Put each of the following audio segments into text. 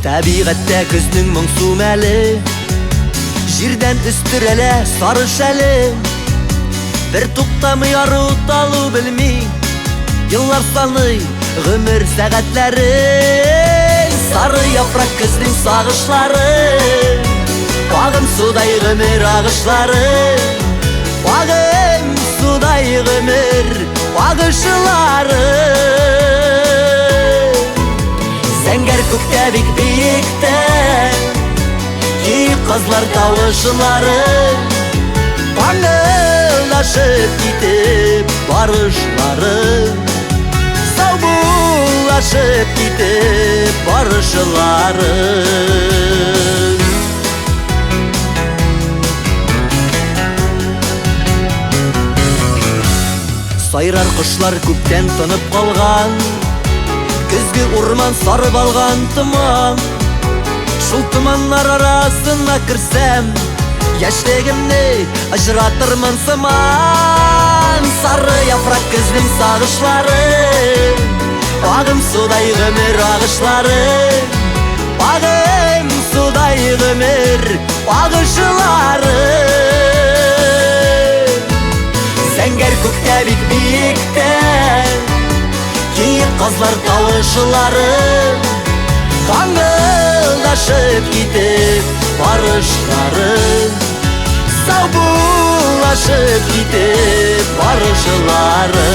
Табиғатта күздің мұңсу мәлі, жерден үстір әлі сарыш әлі. Бір тоқтамай ару-талу білмей, yıllar саны ғүмір сәғатләрі. Сары япрак күздің сағышлары, бағым судай ғүмір ағышлары. Бағым судай ғүмір ағышлары. Зәңгәр күктә бик биектә, киік қызлар тавышлары. Паңылдашып китеп барышлары, саубуллашып китеп барышлары. Сайрар құшлар көптен тынып қалған, күзгі урман сарып алған тұман. Шул тұманнар арасына кірсәм, яшьлегімне ажыратырмын сыман. Сары япрак күздің сағышлары, бағым судай ғүмір ағышлары. Бағым судай ғүмір ағышлары. Зәңгәр күктә бик биектә, киік қызлар тавышлары. Қаңғылдашып китеп барышлары, саубуллашып китеп барышлары.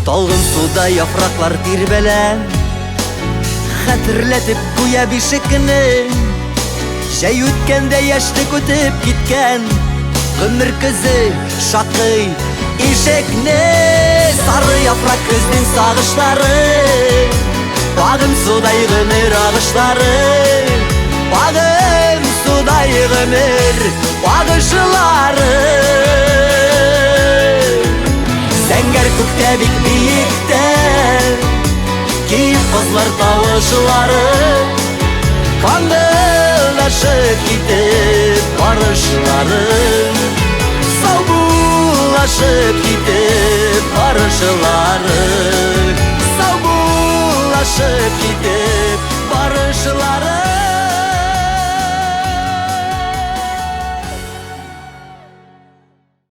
Талғын суда яфраклар тирбәлә, хәтерләтеп куя бишекне. Җәй үткәндә яшьлек үтеп киткән, гомер көзе шакый ишекне. Сары яфрак көзнең сагышлары, бағым судай гомер агышлары. Бағым судай гомер агышлары. Зәңгәр күктә бик биектә, киік қызлар тавышлары. Қаңғылдашып китеп барышлары, саубуллашып китеп барышлары. Саубуллашып китеп барышлары.